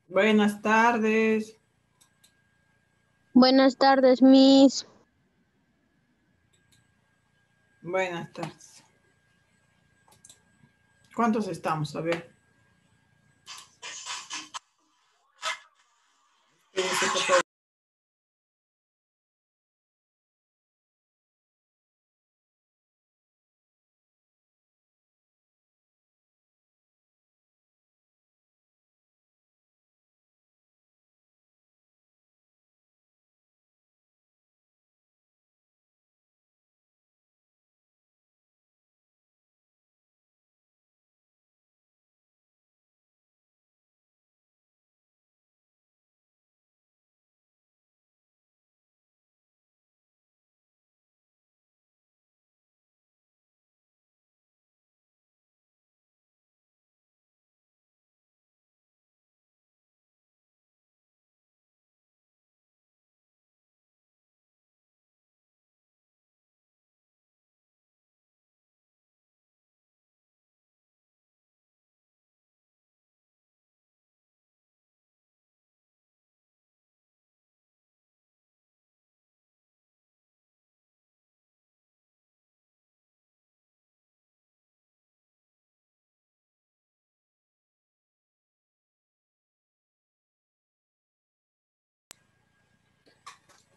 Buenas tardes. Buenas tardes, Miss. Buenas tardes. ¿Cuántos estamos? A ver.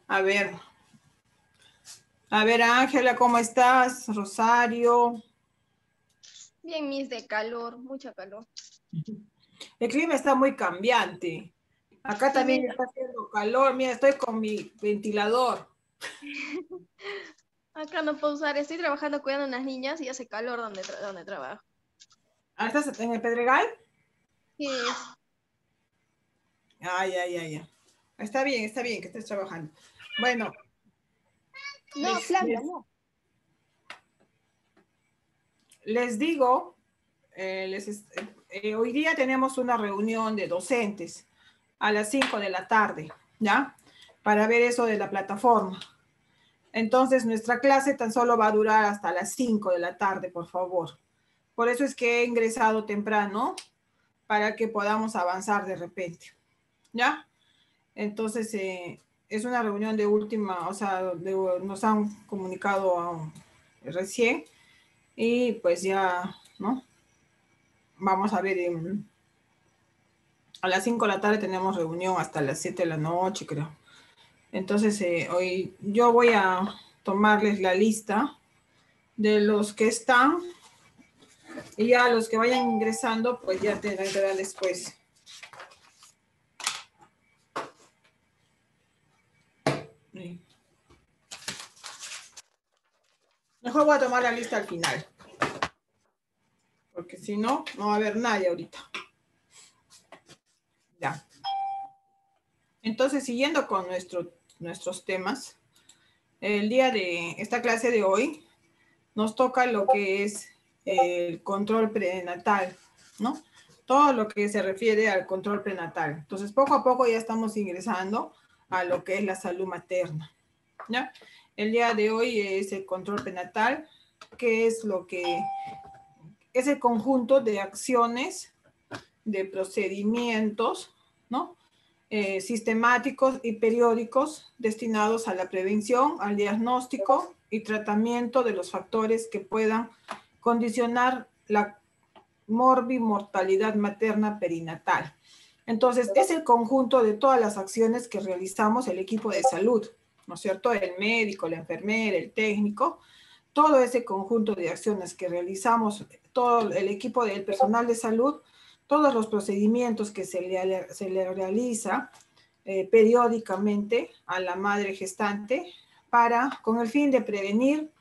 A ver. A ver, Ángela, ¿cómo estás? Rosario. Bien, Miss, de calor, mucha calor. El clima está muy cambiante. Acá Sí, también Miss. está haciendo calor. Mira, estoy con mi ventilador. Acá no puedo usar, estoy trabajando cuidando a unas niñas y hace calor donde trabajo. ¿Estás en el Pedregal? Sí, Ay, ay, ay, ay. Está bien que estés trabajando. Bueno, no, planta, no. les digo, hoy día tenemos una reunión de docentes a las 5 de la tarde, ¿ya? Para ver eso de la plataforma. Entonces, nuestra clase tan solo va a durar hasta las 5 de la tarde, por favor. Por eso es que he ingresado temprano, para que podamos avanzar de repente, ¿ya? Entonces, es una reunión de última, o sea, nos han comunicado recién y pues ya, ¿no? Vamos a ver, a las 5 de la tarde tenemos reunión hasta las 7 de la noche, creo. Entonces, hoy yo voy a tomarles la lista de los que están y ya los que vayan ingresando, pues ya tendrán que dar después. Mejor voy a tomar la lista al final, porque si no, no va a haber nadie ahorita. Ya. Entonces, siguiendo con nuestros temas, el día de esta clase de hoy nos toca lo que es el control prenatal, ¿no? Todo lo que se refiere al control prenatal. Entonces, poco a poco ya estamos ingresando a lo que es la salud materna, ¿ya? El día de hoy es el control prenatal, que es lo que es el conjunto de acciones, de procedimientos, ¿no? Sistemáticos y periódicos destinados a la prevención, al diagnóstico y tratamiento de los factores que puedan condicionar la morbimortalidad materna perinatal. Entonces, es el conjunto de todas las acciones que realizamos el equipo de salud, ¿no es cierto? El médico, la enfermera, el técnico, todo ese conjunto de acciones que realizamos, todo el equipo del personal de salud, todos los procedimientos que se le realiza periódicamente a la madre gestante con el fin de prevenir,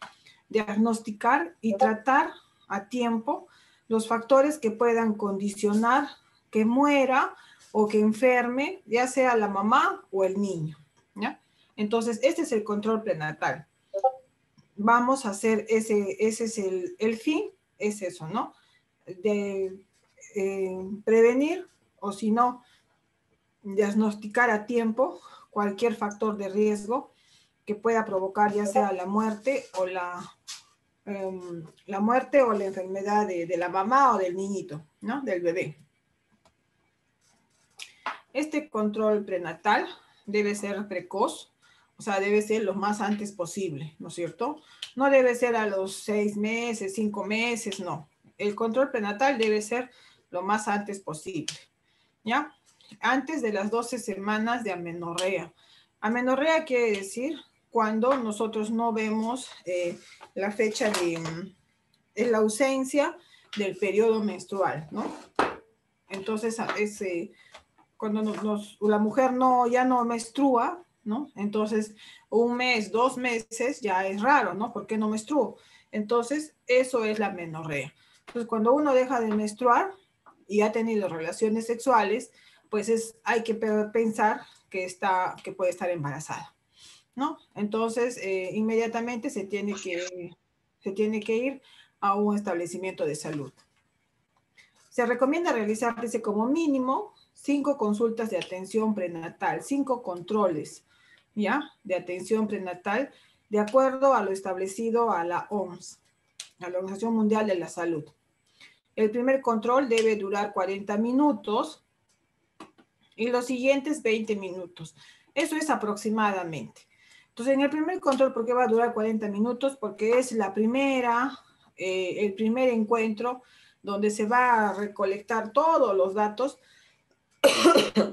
diagnosticar y tratar a tiempo los factores que puedan condicionar que muera o que enferme, ya sea la mamá o el niño, ¿ya? Entonces, este es el control prenatal. Vamos a hacer ese es el fin, es eso, ¿no? De prevenir o si no, diagnosticar a tiempo cualquier factor de riesgo que pueda provocar ya sea la muerte o la muerte o la enfermedad de la mamá o del niñito, ¿no? Del bebé. Este control prenatal debe ser precoz, o sea, debe ser lo más antes posible, ¿no es cierto? No debe ser a los 6 meses, 5 meses, no. El control prenatal debe ser lo más antes posible, ¿ya? Antes de las 12 semanas de amenorrea. Amenorrea quiere decir cuando nosotros no vemos la fecha de la ausencia del periodo menstrual, ¿no? Entonces, cuando la mujer ya no menstrua, ¿no? Entonces, 1 mes, 2 meses ya es raro, ¿no? ¿Por qué no menstruo? Entonces, eso es la amenorrea. Entonces, cuando uno deja de menstruar y ha tenido relaciones sexuales, pues hay que pensar que puede estar embarazada, ¿no? Entonces, inmediatamente se tiene que ir a un establecimiento de salud. Se recomienda realizar, dice, como mínimo 5 consultas de atención prenatal, 5 controles, ¿ya? De atención prenatal, de acuerdo a lo establecido a la OMS, a la Organización Mundial de la Salud. El primer control debe durar 40 minutos y los siguientes 20 minutos. Eso es aproximadamente. Entonces, en el primer control, ¿por qué va a durar 40 minutos? Porque es el primer encuentro donde se va a recolectar todos los datos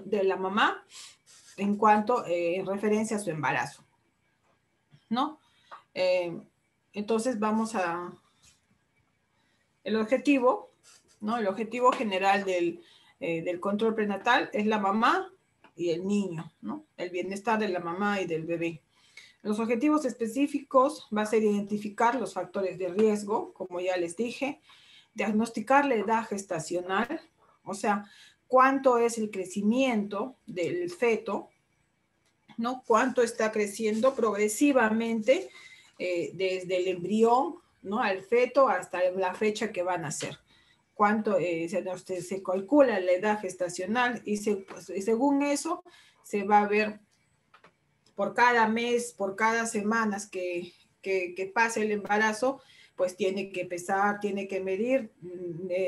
de la mamá en referencia a su embarazo, ¿no? Entonces el objetivo, ¿no? El objetivo general del control prenatal es la mamá y el niño, ¿no? El bienestar de la mamá y del bebé. Los objetivos específicos va a ser identificar los factores de riesgo, como ya les dije, diagnosticar la edad gestacional, o sea, cuánto es el crecimiento del feto, ¿no? Cuánto está creciendo progresivamente desde el embrión, ¿no? Al feto hasta la fecha que van a nacer. Cuánto se calcula la edad gestacional y según eso se va a ver por cada mes, por cada semana que pase el embarazo, pues tiene que pesar, tiene que medir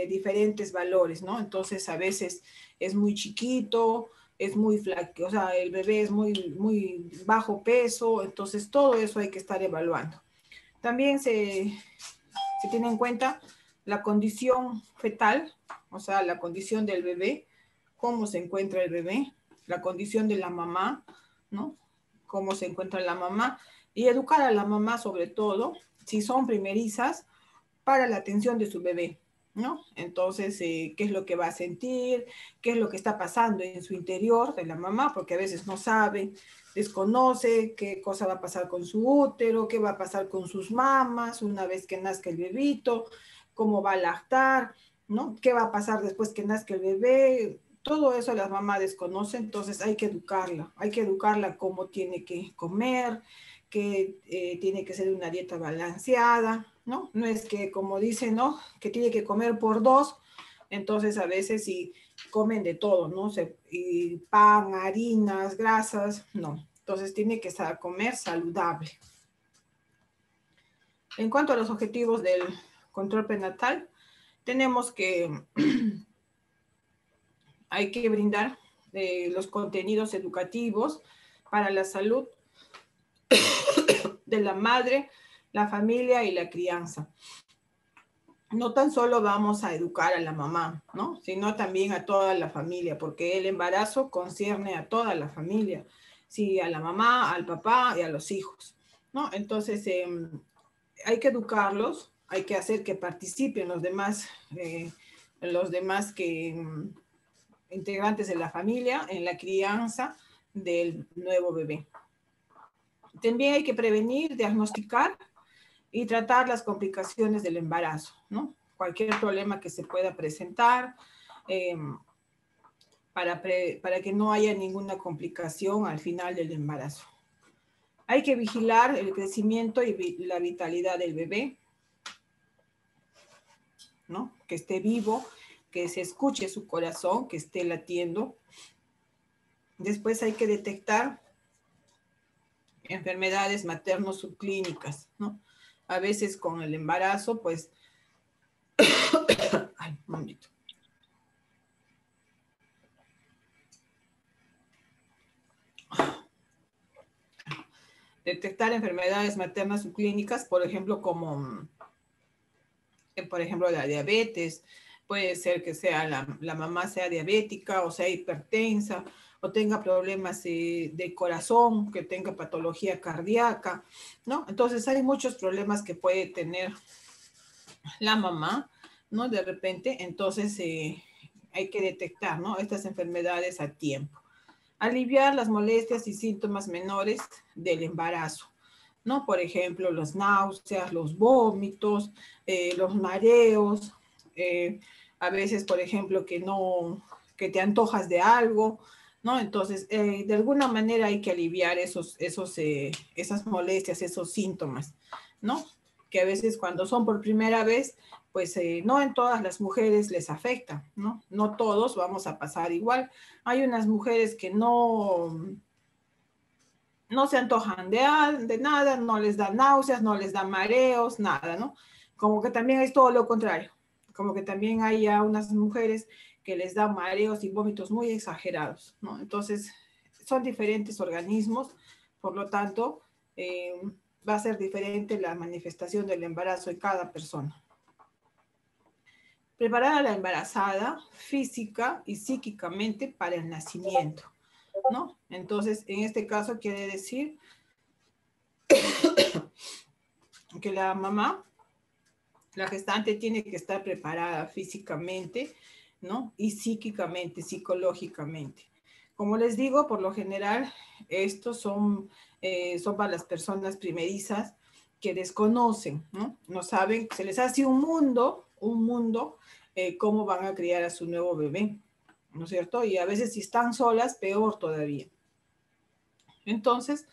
diferentes valores, ¿no? Entonces a veces es muy chiquito, es muy flaco, o sea, el bebé es muy bajo peso, entonces todo eso hay que estar evaluando. También se tiene en cuenta la condición fetal, o sea, la condición del bebé, cómo se encuentra el bebé, la condición de la mamá, ¿no? Cómo se encuentra la mamá y educar a la mamá sobre todo, si son primerizas, para la atención de su bebé, ¿no? Entonces, qué es lo que va a sentir, qué es lo que está pasando en su interior de la mamá, porque a veces no sabe, desconoce qué cosa va a pasar con su útero, qué va a pasar con sus mamas una vez que nazca el bebito, cómo va a lactar, ¿no? ¿Qué va a pasar después que nazca el bebé? Todo eso las mamás desconocen, entonces hay que educarla cómo tiene que comer, que tiene que ser una dieta balanceada, ¿no? No es que, como dicen, ¿no? Que tiene que comer por 2, entonces a veces sí comen de todo, ¿no? Y pan, harinas, grasas, no. Entonces tiene que comer saludable. En cuanto a los objetivos del control prenatal, tenemos que hay que brindar los contenidos educativos para la salud de la madre, la familia y la crianza. No tan solo vamos a educar a la mamá, ¿no? Sino también a toda la familia, porque el embarazo concierne a toda la familia, sí, a la mamá, al papá y a los hijos, ¿no? Entonces, hay que educarlos, hay que hacer que participen los demás integrantes de la familia en la crianza del nuevo bebé. También hay que prevenir, diagnosticar y tratar las complicaciones del embarazo, ¿no? Cualquier problema que se pueda presentar para que no haya ninguna complicación al final del embarazo. Hay que vigilar el crecimiento y la vitalidad del bebé, ¿no? Que esté vivo, que se escuche su corazón, que esté latiendo. Después hay que detectar enfermedades maternos subclínicas, ¿no? A veces con el embarazo, pues, ay, un momentito. detectar enfermedades maternas subclínicas, por ejemplo, como, por ejemplo, la diabetes. Puede ser que sea la mamá sea diabética o sea hipertensa o tenga problemas de corazón, que tenga patología cardíaca, ¿no? Entonces hay muchos problemas que puede tener la mamá, ¿no? De repente, entonces hay que detectar, ¿no? Estas enfermedades a tiempo. Aliviar las molestias y síntomas menores del embarazo, ¿no? Por ejemplo, las náuseas, los vómitos, los mareos, a veces, por ejemplo, que te antojas de algo, ¿no? Entonces, de alguna manera hay que aliviar esas molestias, esos síntomas, ¿no? Que a veces cuando son por primera vez, pues no en todas las mujeres les afecta, ¿no? No todos vamos a pasar igual. Hay unas mujeres que no se antojan de nada, no les da náuseas, no les da mareos, nada, ¿no? Como que también es todo lo contrario, como que también hay a unas mujeres que les da mareos y vómitos muy exagerados, ¿no? Entonces, son diferentes organismos, por lo tanto, va a ser diferente la manifestación del embarazo en cada persona. Preparar a la embarazada física y psíquicamente para el nacimiento, ¿no? Entonces, en este caso quiere decir que la mamá, la gestante, tiene que estar preparada físicamente, ¿no? Y psíquicamente, psicológicamente. Como les digo, por lo general, estos son para las personas primerizas que desconocen, ¿no? No saben, se les hace un mundo, cómo van a criar a su nuevo bebé, ¿no es cierto? Y a veces si están solas, peor todavía. Entonces,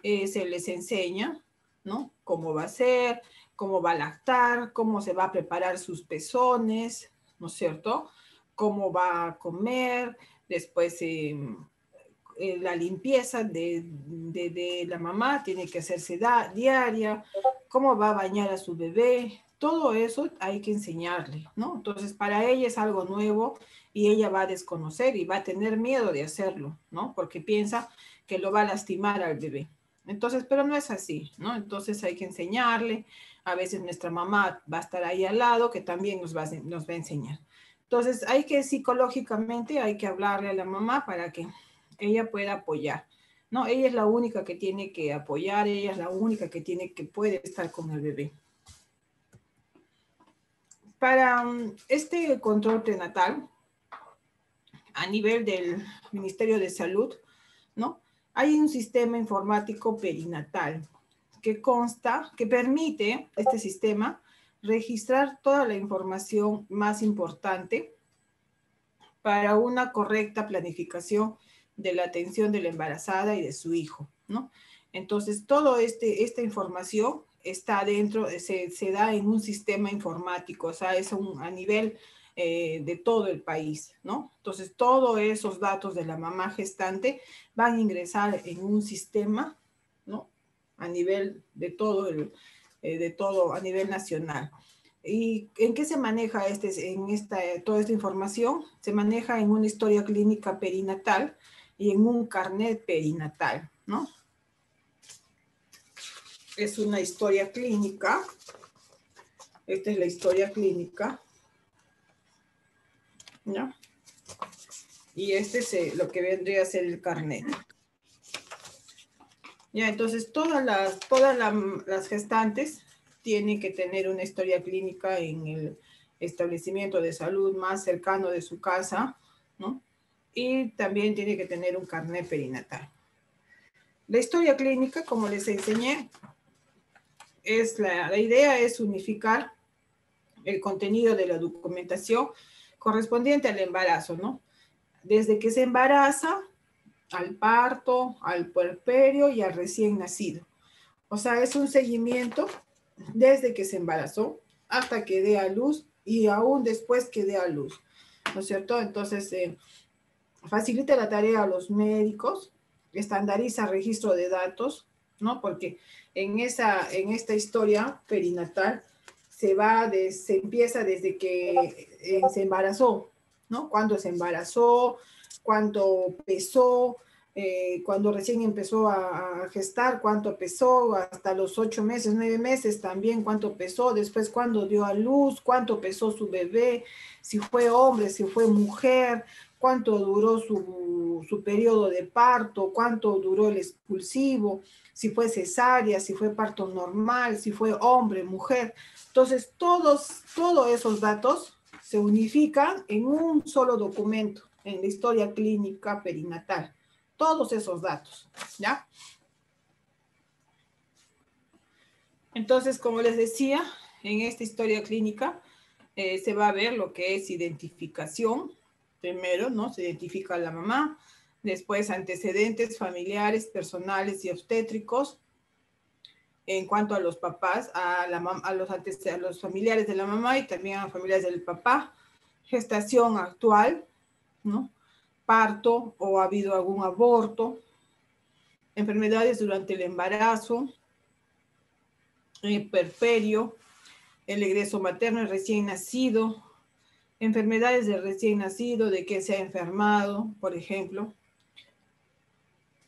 se les enseña, ¿no? Cómo va a ser, cómo va a lactar, cómo se va a preparar sus pezones, ¿no es cierto? Cómo va a comer, después la limpieza de la mamá tiene que hacerse diaria, cómo va a bañar a su bebé, todo eso hay que enseñarle, ¿no? Entonces, para ella es algo nuevo y ella va a desconocer y va a tener miedo de hacerlo, ¿no? Porque piensa que lo va a lastimar al bebé. Entonces, pero no es así, ¿no? Entonces hay que enseñarle. A veces nuestra mamá va a estar ahí al lado, que también nos va a enseñar. Entonces, hay que psicológicamente, hay que hablarle a la mamá para que ella pueda apoyar. No, ella es la única que tiene que apoyar, ella es la única que puede estar con el bebé. Para este control prenatal, a nivel del Ministerio de Salud, ¿no? Hay un sistema informático perinatal que permite, este sistema, registrar toda la información más importante para una correcta planificación de la atención de la embarazada y de su hijo, ¿no? Entonces, toda esta información está dentro, se da en un sistema informático, o sea, es a nivel de todo el país, ¿no? Entonces, todos esos datos de la mamá gestante van a ingresar en un sistema, ¿no? A nivel de todo, a nivel nacional. ¿Y en qué se maneja toda esta información? Se maneja en una historia clínica perinatal y en un carnet perinatal, ¿no? Es una historia clínica. Esta es la historia clínica, ¿no? Y este es lo que vendría a ser el carnet. Ya, entonces todas las gestantes tienen que tener una historia clínica en el establecimiento de salud más cercano de su casa, ¿no? Y también tiene que tener un carnet perinatal. La historia clínica, como les enseñé, la idea es unificar el contenido de la documentación correspondiente al embarazo, ¿no? Desde que se embaraza, al parto, al puerperio y al recién nacido. O sea, es un seguimiento desde que se embarazó hasta que dé a luz y aún después que dé a luz, ¿no es cierto? Entonces, facilita la tarea a los médicos, estandariza registro de datos, ¿no? Porque en esta historia perinatal se empieza desde que se embarazó, ¿no? Cuándo se embarazó, cuánto pesó, cuando recién empezó a gestar, cuánto pesó, hasta los 8 meses, 9 meses también cuánto pesó, después cuando dio a luz, cuánto pesó su bebé, si fue hombre, si fue mujer, cuánto duró su periodo de parto, cuánto duró el expulsivo, si fue cesárea, si fue parto normal, si fue hombre, mujer. Entonces, todos esos datos se unifican en un solo documento, en la historia clínica perinatal. Todos esos datos, ¿ya? Entonces, como les decía, en esta historia clínica se va a ver lo que es identificación. Primero, ¿no? Se identifica a la mamá, después antecedentes familiares, personales y obstétricos. En cuanto a los papás, a los familiares de la mamá y también a los familiares del papá. Gestación actual, ¿no? Parto o ha habido algún aborto. Enfermedades durante el embarazo, puerperio, el egreso materno, el recién nacido, enfermedades del recién nacido, de que se ha enfermado, por ejemplo.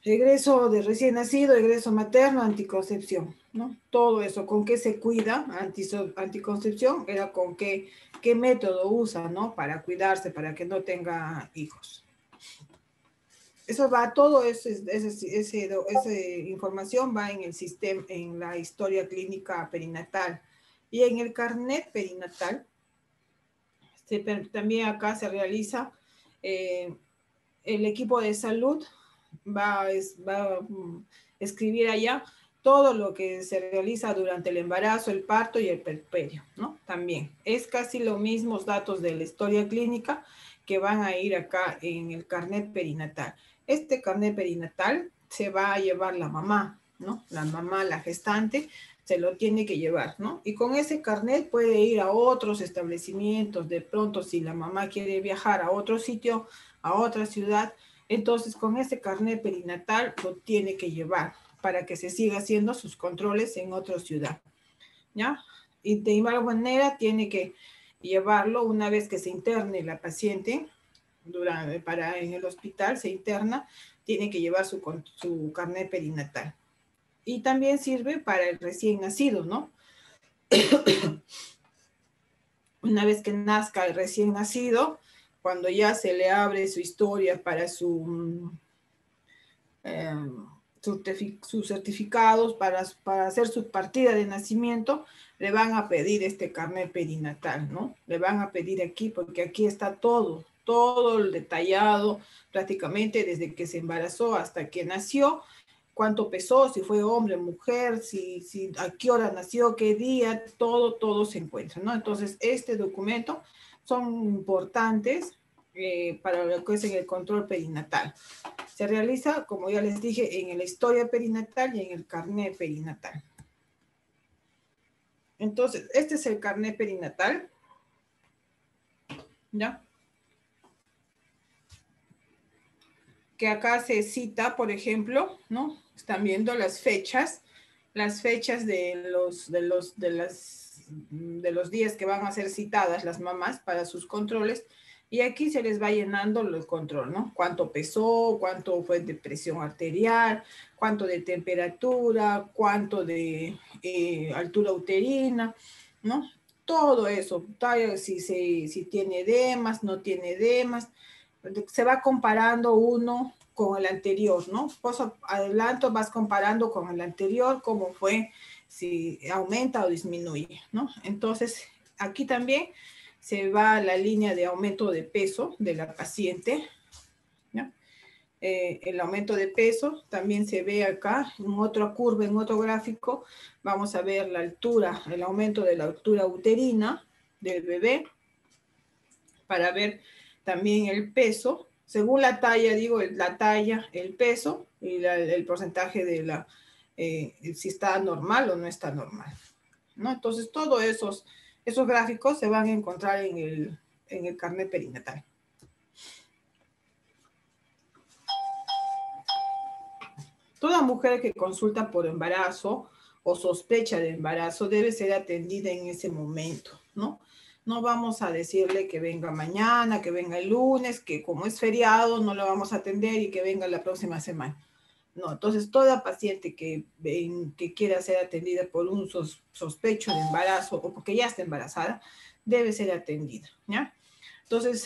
Egreso de recién nacido, egreso materno, anticoncepción, ¿no? Todo eso, ¿con qué se cuida? Anticoncepción era con qué método usa, ¿no? Para cuidarse, para que no tenga hijos. Eso va, todo esa información va en el sistema, en la historia clínica perinatal. Y en el carnet perinatal, también acá se realiza, el equipo de salud va a escribir allá todo lo que se realiza durante el embarazo, el parto y el puerperio, ¿no? También es casi los mismos datos de la historia clínica que van a ir acá en el carnet perinatal. Este carnet perinatal se va a llevar la mamá, ¿no? La mamá, la gestante, se lo tiene que llevar, ¿no? Y con ese carnet puede ir a otros establecimientos, de pronto si la mamá quiere viajar a otro sitio, a otra ciudad, entonces con ese carnet perinatal lo tiene que llevar para que se siga haciendo sus controles en otra ciudad, ¿ya? Y de igual manera tiene que llevarlo una vez que se interne la paciente, en el hospital se interna, tiene que llevar su carnet perinatal. Y también sirve para el recién nacido, ¿no? Una vez que nazca el recién nacido, cuando ya se le abre su historia para sus certificados, para hacer su partida de nacimiento, le van a pedir este carnet perinatal, ¿no? Le van a pedir aquí, porque aquí está todo el detallado, prácticamente desde que se embarazó hasta que nació, cuánto pesó, si fue hombre, mujer, a qué hora nació, qué día, todo se encuentra, ¿no? Entonces, este documento son importantes para lo que es en el control perinatal. Se realiza, como ya les dije, en la historia perinatal y en el carnet perinatal. Entonces, este es el carnet perinatal, ¿ya? Que acá se cita, por ejemplo, ¿no? Están viendo las fechas de los días que van a ser citadas las mamás para sus controles, y aquí se les va llenando el control, ¿no? Cuánto pesó, cuánto fue de presión arterial, cuánto de temperatura, cuánto de altura uterina, ¿no? Todo eso, si tiene edemas, no tiene edemas, se va comparando uno con el anterior, ¿no? Pues adelanto, vas comparando con el anterior, cómo fue, si aumenta o disminuye, ¿no? Entonces, aquí también se va a la línea de aumento de peso de la paciente, ¿no? El aumento de peso también se ve acá en otra curva, en otro gráfico. Vamos a ver la altura, el aumento de la altura uterina del bebé, para ver también el peso, según la talla, digo, la talla, el peso y el porcentaje de si está normal o no está normal, ¿no? Entonces, todos esos gráficos se van a encontrar en el carnet perinatal. Toda mujer que consulta por embarazo o sospecha de embarazo debe ser atendida en ese momento, ¿no? No vamos a decirle que venga mañana, que venga el lunes, que como es feriado no lo vamos a atender y que venga la próxima semana. No, entonces toda paciente que quiera ser atendida por un sospecho de embarazo o porque ya está embarazada, debe ser atendida, ¿ya? Entonces,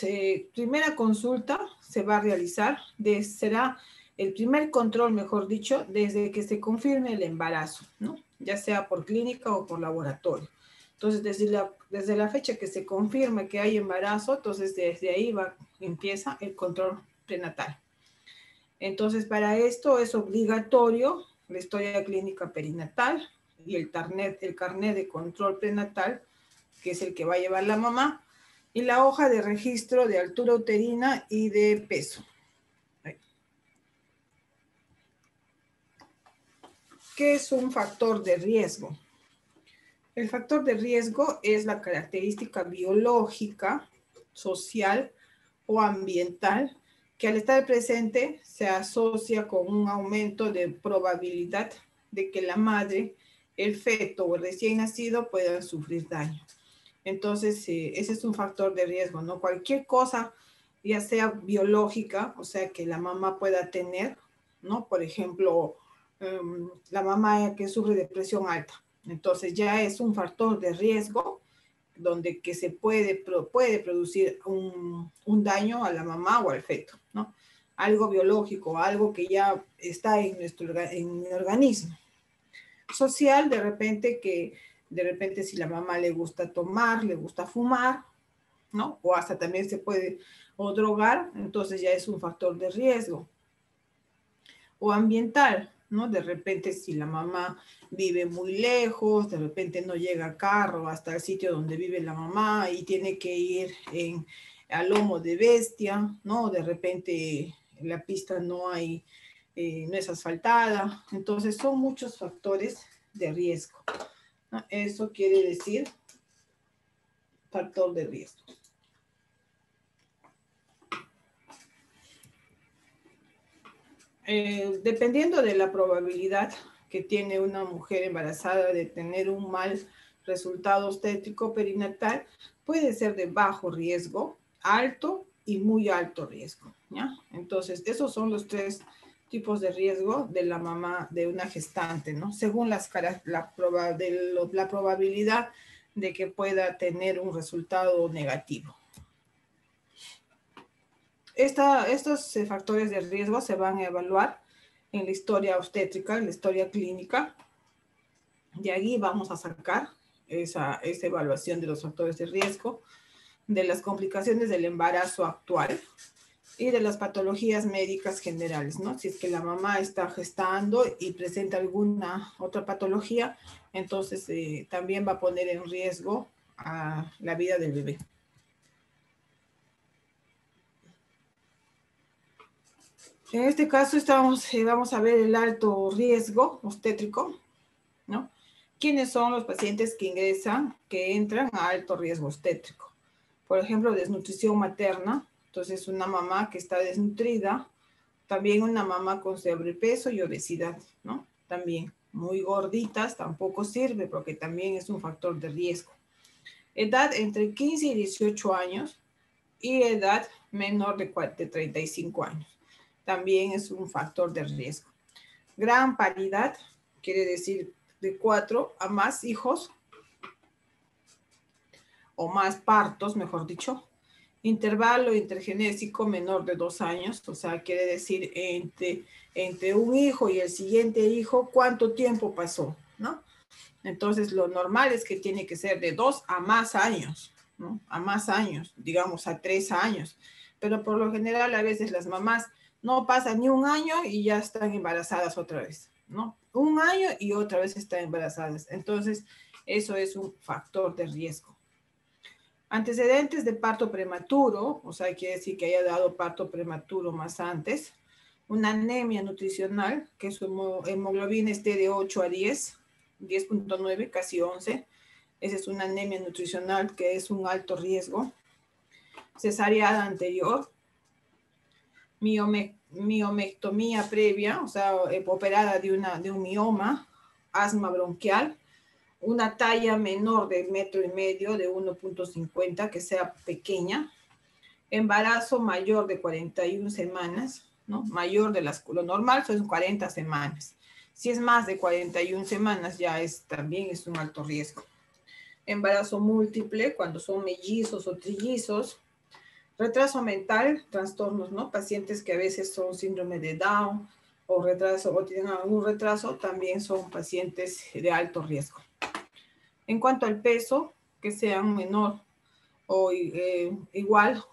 primera consulta se va a realizar, será el primer control, mejor dicho, desde que se confirme el embarazo, ¿no? Ya sea por clínica o por laboratorio. Entonces, desde la fecha que se confirme que hay embarazo, entonces desde ahí empieza el control prenatal. Entonces, para esto es obligatorio la historia clínica perinatal y el carnet de control prenatal, que es el que va a llevar la mamá, y la hoja de registro de altura uterina y de peso. ¿Qué es un factor de riesgo? El factor de riesgo es la característica biológica, social o ambiental que al estar presente se asocia con un aumento de probabilidad de que la madre, el feto o el recién nacido puedan sufrir daño. Entonces, ese es un factor de riesgo, ¿no? Cualquier cosa, ya sea biológica, o sea, que la mamá pueda tener, ¿no? Por ejemplo, la mamá que sufre de presión alta. Entonces, ya es un factor de riesgo donde que se puede producir un daño a la mamá o al feto, ¿no? Algo biológico, algo que ya está en el organismo. Social, de repente si la mamá le gusta tomar, le gusta fumar, ¿no? O hasta también se puede o drogar, entonces ya es un factor de riesgo. O ambiental, ¿no? De repente si la mamá vive muy lejos, de repente no llega carro hasta el sitio donde vive la mamá y tiene que ir a lomo de bestia, ¿no? De repente la pista no es asfaltada, entonces son muchos factores de riesgo, ¿no? Eso quiere decir factor de riesgo. Dependiendo de la probabilidad que tiene una mujer embarazada de tener un mal resultado obstétrico perinatal, puede ser de bajo riesgo, alto y muy alto riesgo, ¿ya? Entonces, esos son los tres tipos de riesgo de la mamá de una gestante, ¿no? Según la probabilidad de que pueda tener un resultado negativo. Estos factores de riesgo se van a evaluar en la historia obstétrica, en la historia clínica. De ahí vamos a sacar esa evaluación de los factores de riesgo, de las complicaciones del embarazo actual y de las patologías médicas generales, ¿no? Si es que la mamá está gestando y presenta alguna otra patología, entonces también va a poner en riesgo a la vida del bebé. En este caso vamos a ver el alto riesgo obstétrico, ¿no? ¿Quiénes son los pacientes que entran a alto riesgo obstétrico? Por ejemplo, desnutrición materna, entonces una mamá que está desnutrida, también una mamá con sobrepeso y obesidad, ¿no? También muy gorditas tampoco sirve porque también es un factor de riesgo. Edad entre 15 y 18 años y edad menor de 35 años. También es un factor de riesgo. Gran paridad, quiere decir de 4 a más hijos o más partos, mejor dicho. Intervalo intergenésico menor de 2 años, o sea, quiere decir entre un hijo y el siguiente hijo, ¿cuánto tiempo pasó? ¿No? Entonces, lo normal es que tiene que ser de 2 a más años, ¿no? A más años, digamos a 3 años. Pero por lo general, a veces las mamás no pasan ni un año y ya están embarazadas otra vez, ¿no? Un año y otra vez están embarazadas. Entonces, eso es un factor de riesgo. Antecedentes de parto prematuro, o sea, quiere decir que haya dado parto prematuro más antes. Una anemia nutricional, que su hemoglobina esté de 8 a 10, 10.9, casi 11. Esa es una anemia nutricional que es un alto riesgo. Cesárea anterior, miomectomía previa, o sea, operada de un mioma, asma bronquial, una talla menor de 1,5 metros, de 1,50, que sea pequeña, embarazo mayor de 41 semanas, ¿no? Mayor de lo normal son 40 semanas. Si es más de 41 semanas, ya también es un alto riesgo. Embarazo múltiple, cuando son mellizos o trillizos. Retraso mental, trastornos, ¿no? Pacientes que a veces son síndrome de Down o retraso o tienen algún retraso, también son pacientes de alto riesgo. En cuanto al peso, que sean menor o igual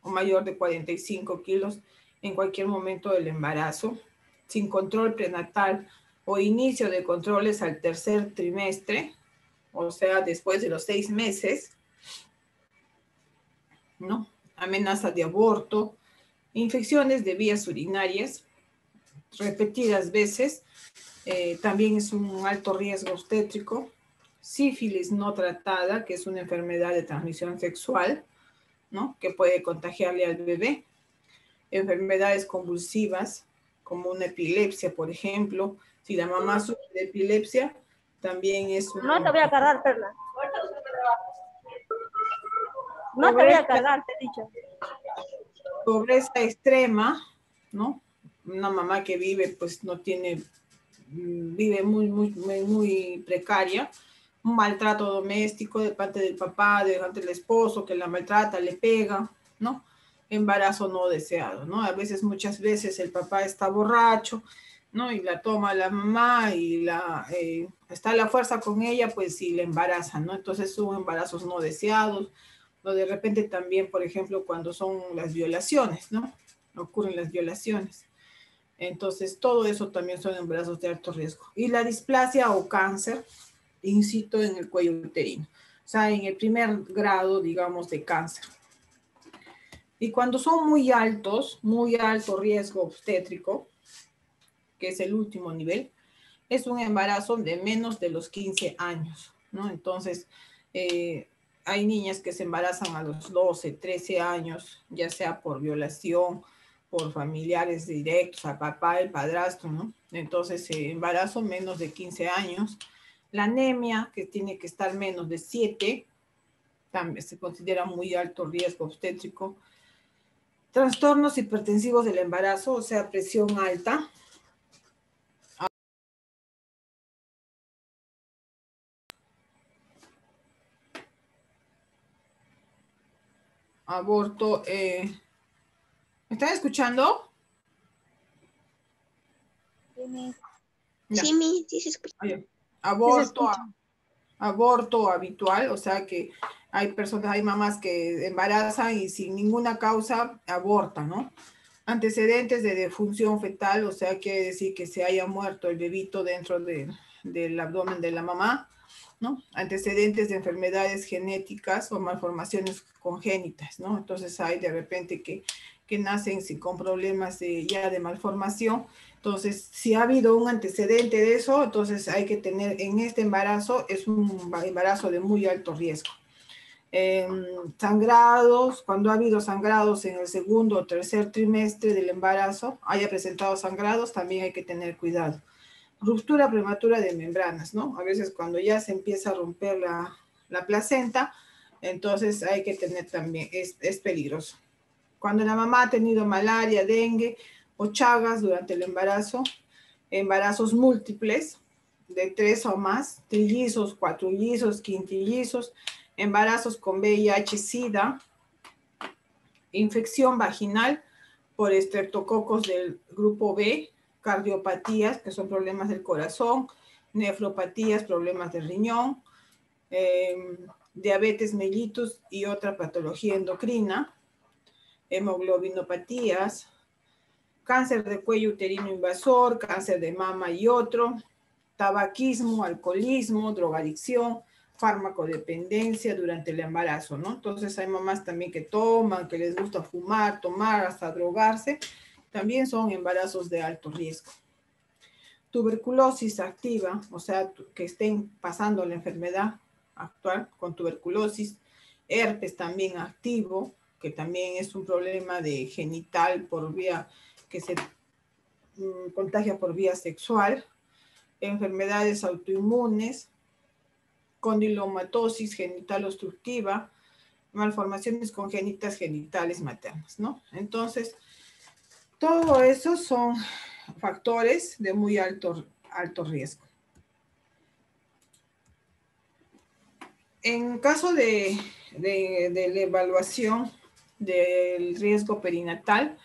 o mayor de 45 kilos en cualquier momento del embarazo, sin control prenatal o inicio de controles al tercer trimestre, o sea, después de los 6 meses, ¿no? Amenaza de aborto, infecciones de vías urinarias repetidas veces, también es un alto riesgo obstétrico, sífilis no tratada, que es una enfermedad de transmisión sexual, ¿no? Que puede contagiarle al bebé, enfermedades convulsivas, como una epilepsia, por ejemplo. Si la mamá sufre de epilepsia, también es un... No te voy a cargar, Perla. No te voy a cargar, te he dicho. Pobreza extrema, ¿no? Una mamá que vive, pues no tiene, vive muy precaria. Un maltrato doméstico de parte del papá, de parte del esposo, que la maltrata, le pega, ¿no? Embarazo no deseado, ¿no? A veces, muchas veces el papá está borracho, ¿no? Y la toma la mamá y está a la fuerza con ella, pues sí, le embaraza, ¿no? Entonces son embarazos no deseados, o de repente también, por ejemplo, cuando son las violaciones, ¿no? Ocurren las violaciones. Entonces, todo eso también son embarazos de alto riesgo. Y la displasia o cáncer, in situ en el cuello uterino. O sea, en el primer grado, digamos, de cáncer. Y cuando son muy altos, muy alto riesgo obstétrico, que es el último nivel, es un embarazo de menos de los 15 años, ¿no? Entonces, hay niñas que se embarazan a los 12, 13 años, ya sea por violación, por familiares directos, a papá, el padrastro, ¿no? Entonces, embarazo menos de 15 años. La anemia, que tiene que estar menos de 7, también se considera muy alto riesgo obstétrico. Trastornos hipertensivos del embarazo, o sea, presión alta. Aborto. ¿Me están escuchando? Sí, mi, sí se escucha. Aborto, aborto habitual, o sea que hay personas, hay mamás que embarazan y sin ninguna causa abortan, ¿no? Antecedentes de defunción fetal, o sea, quiere decir que se haya muerto el bebito dentro del abdomen de la mamá, ¿no? Antecedentes de enfermedades genéticas o malformaciones congénitas, ¿no? Entonces hay de repente que nacen con problemas ya de malformación. Entonces, si ha habido un antecedente de eso, entonces hay que tener en este embarazo, es un embarazo de muy alto riesgo. Sangrados, cuando ha habido sangrados en el segundo o tercer trimestre del embarazo, haya presentado sangrados, también hay que tener cuidado. Ruptura prematura de membranas, ¿no? A veces cuando ya se empieza a romper la placenta, entonces hay que tener también, es peligroso. Cuando la mamá ha tenido malaria, dengue o chagas durante el embarazo, embarazos múltiples de 3 o más, trillizos, cuatrillizos, quintillizos, embarazos con VIH-Sida, infección vaginal por estreptococos del grupo B, cardiopatías, que son problemas del corazón, nefropatías, problemas del riñón, diabetes mellitus y otra patología endocrina, hemoglobinopatías, cáncer de cuello uterino invasor, cáncer de mama y otro, tabaquismo, alcoholismo, drogadicción, farmacodependencia durante el embarazo, ¿no? Entonces hay mamás también que toman, que les gusta fumar, tomar, hasta drogarse, también son embarazos de alto riesgo. Tuberculosis activa, o sea, que estén pasando la enfermedad actual con tuberculosis, herpes también activo, que también es un problema de genital por vía, que se contagia por vía sexual, enfermedades autoinmunes, condilomatosis genital obstructiva, malformaciones congénitas genitales maternas, ¿no? Entonces, todo eso son factores de muy alto riesgo. En caso de la evaluación del riesgo perinatal,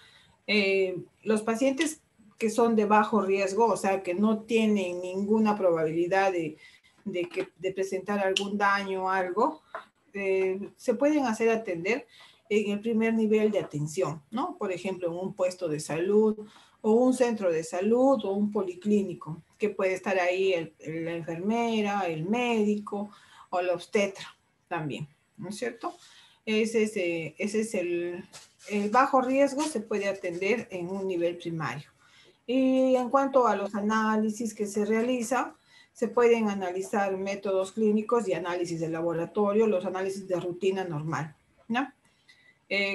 los pacientes que son de bajo riesgo, o sea, que no tienen ninguna probabilidad de presentar algún daño o algo, se pueden hacer atender en el primer nivel de atención, ¿no? Por ejemplo, en un puesto de salud o un centro de salud o un policlínico, que puede estar ahí la enfermera, el médico o la obstetra también, ¿no es cierto? Ese es el bajo riesgo, se puede atender en un nivel primario. Y en cuanto a los análisis que se realizan, se pueden analizar métodos clínicos y análisis de laboratorio, los análisis de rutina normal, ¿no?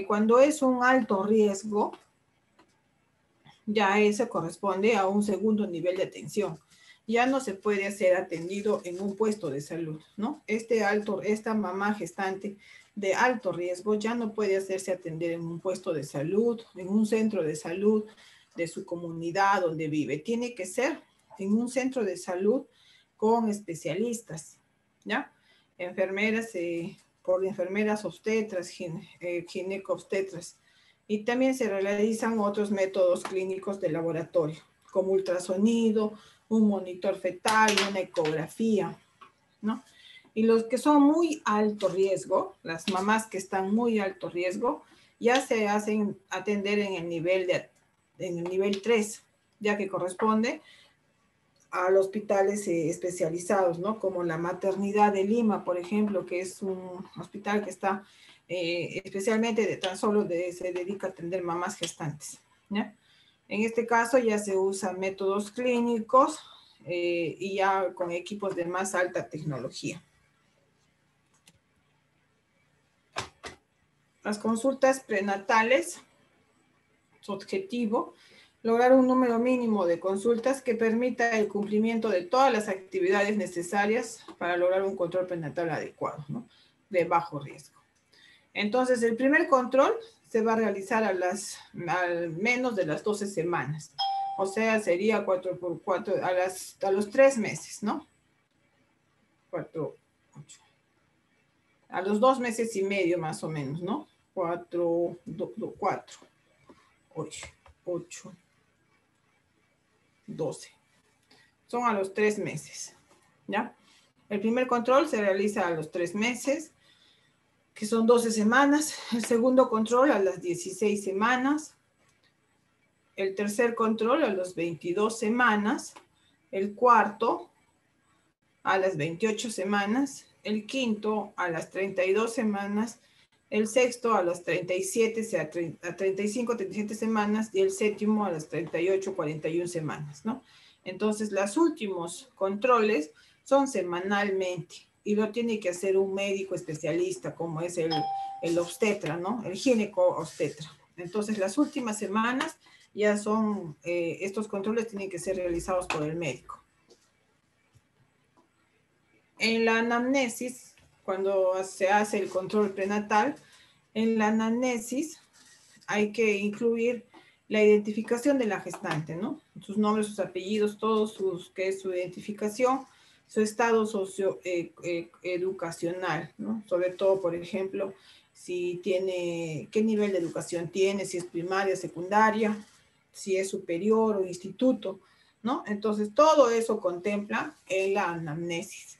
Cuando es un alto riesgo, ya eso corresponde a un segundo nivel de atención. Ya no se puede ser atendido en un puesto de salud, ¿no? Esta mamá gestante de alto riesgo ya no puede hacerse atender en un puesto de salud, en un centro de salud de su comunidad donde vive. Tiene que ser en un centro de salud con especialistas, ¿ya? Enfermeras, por enfermeras obstetras, ginecobstetras. Y también se realizan otros métodos clínicos de laboratorio, como ultrasonido, un monitor fetal, una ecografía, ¿no? Y los que son muy alto riesgo, las mamás que están muy alto riesgo, ya se hacen atender en el nivel 3, ya que corresponde a los hospitales especializados, ¿no? Como la Maternidad de Lima, por ejemplo, que es un hospital que está especialmente tan solo se dedica a atender mamás gestantes, ¿ya? En este caso ya se usan métodos clínicos y ya con equipos de más alta tecnología. Las consultas prenatales, su objetivo, lograr un número mínimo de consultas que permita el cumplimiento de todas las actividades necesarias para lograr un control prenatal adecuado, ¿no? De bajo riesgo. Entonces, el primer control se va a realizar al menos de las 12 semanas. O sea, sería 4 por 4 a los 3 meses, ¿no? 4, 8. A los 2 meses y medio más o menos, ¿no? 4, 8, 12. Son a los 3 meses, ¿ya? El primer control se realiza a los 3 meses, que son 12 semanas. El segundo control a las 16 semanas. El tercer control a las 22 semanas. El cuarto a las 28 semanas. El quinto a las 32 semanas. El sexto a las 37, a 35, 37 semanas. Y el séptimo a las 38, 41 semanas, ¿no? Entonces, los últimos controles son semanalmente y lo tiene que hacer un médico especialista, como es el obstetra, ¿no? El gineco-obstetra. Entonces, las últimas semanas ya son, estos controles tienen que ser realizados por el médico. En la anamnesis, cuando se hace el control prenatal, en la anamnesis hay que incluir la identificación de la gestante, ¿no? Sus nombres, sus apellidos, que es su identificación, su estado socioeducacional, ¿no? Sobre todo, por ejemplo, si tiene, qué nivel de educación tiene, si es primaria, secundaria, si es superior o instituto, ¿no? Entonces, todo eso contempla en la anamnesis.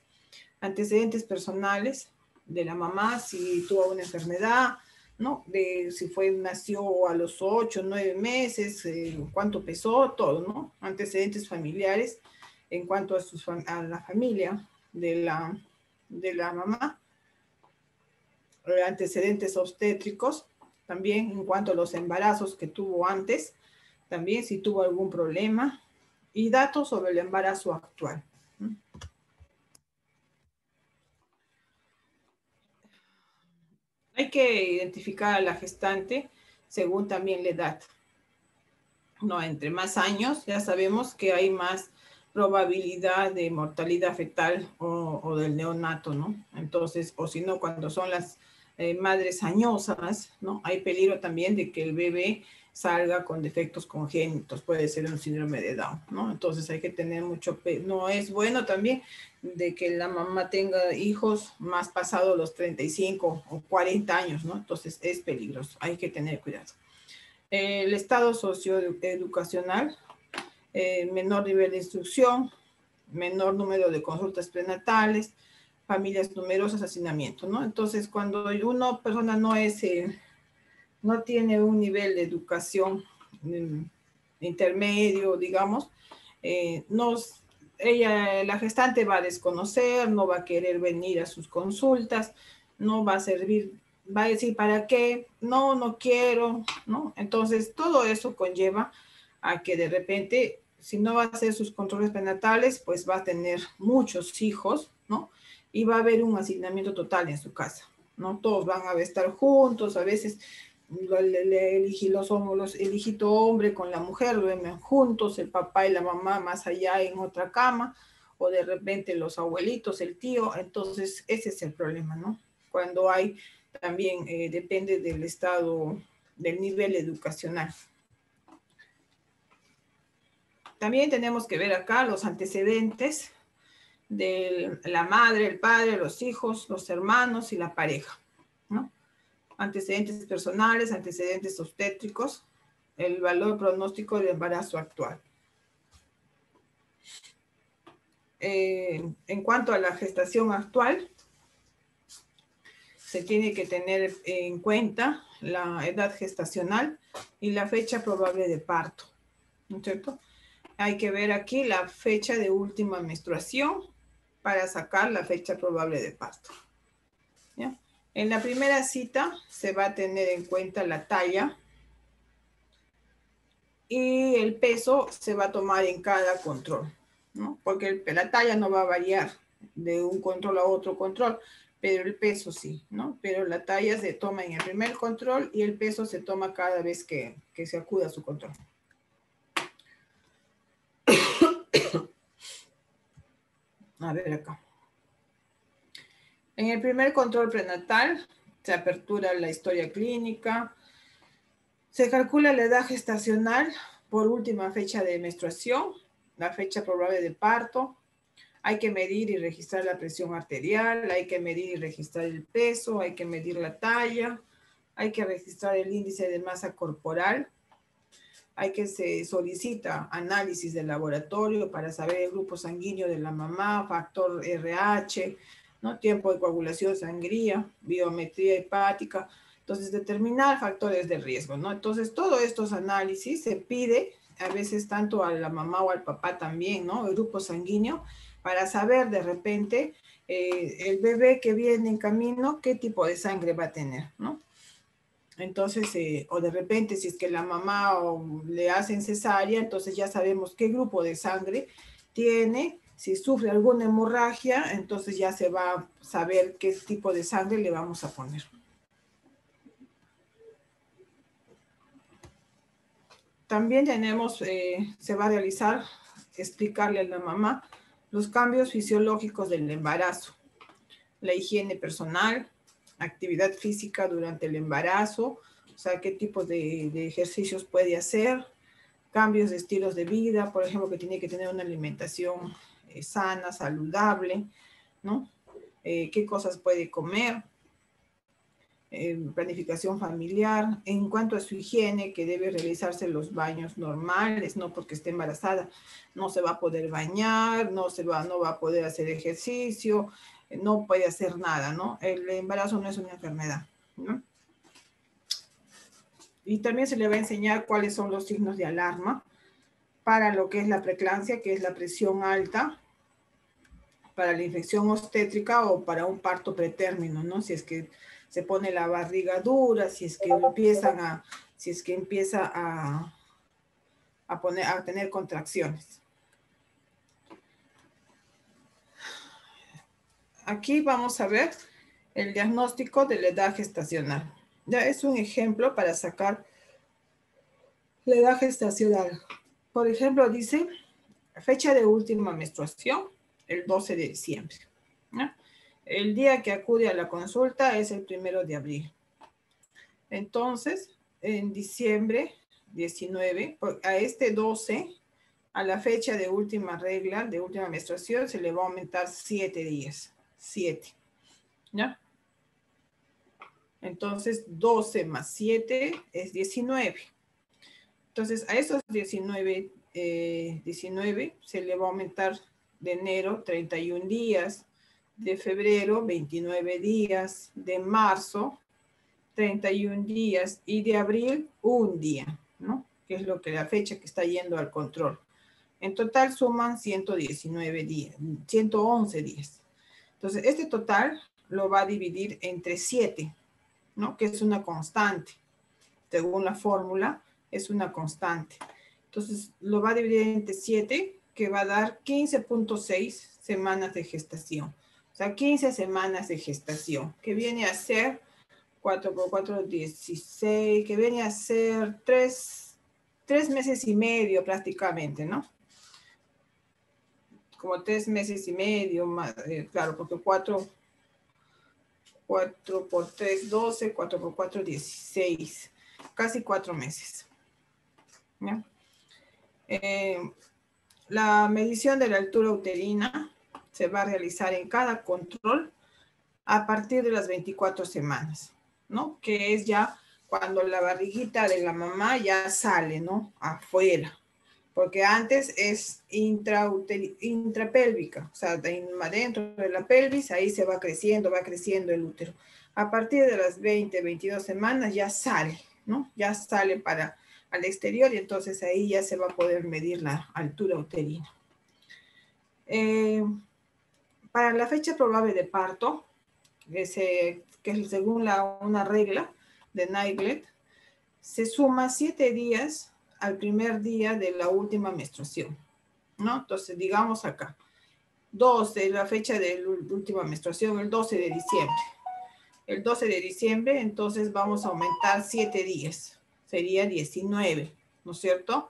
Antecedentes personales de la mamá, si tuvo una enfermedad, ¿no? Si nació a los 8, 9 meses, cuánto pesó, todo, ¿no? Antecedentes familiares en cuanto a la familia de la mamá. Antecedentes obstétricos, también en cuanto a los embarazos que tuvo antes, también si tuvo algún problema, y datos sobre el embarazo actual. Hay que identificar a la gestante según también la edad. No, entre más años, ya sabemos que hay más probabilidad de mortalidad fetal o del neonato, ¿no? Entonces, o si no, cuando son las madres añosas, ¿no? Hay peligro también de que el bebé salga con defectos congénitos, puede ser un síndrome de Down, ¿no? Entonces hay que tener mucho, no es bueno también de que la mamá tenga hijos más pasados los 35 o 40 años, ¿no? Entonces es peligroso, hay que tener cuidado. El estado socioeducacional, menor nivel de instrucción, menor número de consultas prenatales, familias numerosas, hacinamiento, ¿no? Entonces, cuando una persona no tiene un nivel de educación intermedio, digamos, la gestante va a desconocer, no va a querer venir a sus consultas, no va a servir, va a decir, ¿para qué? No, no quiero, ¿no? Entonces, todo eso conlleva a que de repente, si no va a hacer sus controles prenatales, pues va a tener muchos hijos, ¿no? Y va a haber un hacinamiento total en su casa, ¿no? Todos van a estar juntos, a veces el hijito hombre con la mujer duermen juntos, el papá y la mamá más allá en otra cama, o de repente los abuelitos, el tío, entonces ese es el problema, ¿no? Cuando hay también, depende del estado, del nivel educacional. También tenemos que ver acá los antecedentes de la madre, el padre, los hijos, los hermanos y la pareja, ¿no? Antecedentes personales, antecedentes obstétricos, el valor pronóstico del embarazo actual. En cuanto a la gestación actual, se tiene que tener en cuenta la edad gestacional y la fecha probable de parto, ¿no es cierto? Hay que ver aquí la fecha de última menstruación para sacar la fecha probable de parto, ¿ya? En la primera cita se va a tener en cuenta la talla y el peso se va a tomar en cada control, ¿no? Porque la talla no va a variar de un control a otro control, pero el peso sí, ¿no? Pero la talla se toma en el primer control y el peso se toma cada vez que se acuda a su control. A ver acá. En el primer control prenatal se apertura la historia clínica, se calcula la edad gestacional por última fecha de menstruación, la fecha probable de parto, hay que medir y registrar la presión arterial, hay que medir y registrar el peso, hay que medir la talla, hay que registrar el índice de masa corporal, hay que se solicita análisis de laboratorio para saber el grupo sanguíneo de la mamá, factor RH, ¿no? Tiempo de coagulación, sangría, biometría hepática. Entonces, determinar factores de riesgo, ¿no? Entonces, todos estos análisis se pide a veces tanto a la mamá o al papá también, ¿no? El grupo sanguíneo, para saber de repente el bebé que viene en camino, qué tipo de sangre va a tener, ¿no? Entonces, o de repente, si es que la mamá le hacen cesárea, entonces ya sabemos qué grupo de sangre tiene. Si sufre alguna hemorragia, entonces ya se va a saber qué tipo de sangre le vamos a poner. También tenemos, se va a realizar, explicarle a la mamá los cambios fisiológicos del embarazo, la higiene personal, actividad física durante el embarazo, o sea, qué tipo de ejercicios puede hacer, cambios de estilos de vida, por ejemplo, que tiene que tener una alimentación sana, saludable, ¿no? Qué cosas puede comer, planificación familiar, en cuanto a su higiene, que debe realizarse los baños normales, no porque esté embarazada, no se va a poder bañar, no va a poder hacer ejercicio, no puede hacer nada, ¿no? El embarazo no es una enfermedad, ¿no? Y también se le va a enseñar cuáles son los signos de alarma para lo que es la preeclampsia, que es la presión alta, para la infección obstétrica o para un parto pretérmino, ¿no? Si es que se pone la barriga dura, si es que empieza a tener contracciones. Aquí vamos a ver el diagnóstico de la edad gestacional. Ya es un ejemplo para sacar la edad gestacional. Por ejemplo, dice fecha de última menstruación, el 12 de diciembre. ¿No? El día que acude a la consulta es el 1 de abril. Entonces, en diciembre 19, a este 12, a la fecha de última regla, de última menstruación, se le va a aumentar 7 días. 7. ¿Ya? Entonces, 12 más 7 es 19. Entonces, a esos 19 se le va a aumentar de enero 31 días, de febrero 29 días, de marzo 31 días y de abril 1 día, ¿no? Que es lo que la fecha que está yendo al control. En total suman 119 días, 111 días. Entonces, este total lo va a dividir entre 7, ¿no? Que es una constante. Según la fórmula, es una constante. Entonces, lo va a dividir entre 7, que va a dar 15.6 semanas de gestación. O sea, 15 semanas de gestación, que viene a ser 4 por 4, 16, que viene a ser 3 meses y medio prácticamente, ¿no? Como 3 meses y medio, más, claro, porque 4 por 3, 12, 4 por 4, 16, casi 4 meses. ¿Ya? La medición de la altura uterina se va a realizar en cada control a partir de las 24 semanas, ¿no? Que es ya cuando la barriguita de la mamá ya sale, ¿no? Afuera. Porque antes es intrapélvica, o sea, dentro de la pelvis, ahí se va creciendo el útero. A partir de las 20, 22 semanas ya sale, ¿no? Ya sale para al exterior y entonces ahí ya se va a poder medir la altura uterina. Para la fecha probable de parto, que es según una regla de Naegeli, se suma 7 días al primer día de la última menstruación, ¿no? Entonces, digamos acá, 12, la fecha de la última menstruación, el 12 de diciembre. El 12 de diciembre, entonces vamos a aumentar 7 días, sería 19, ¿no es cierto?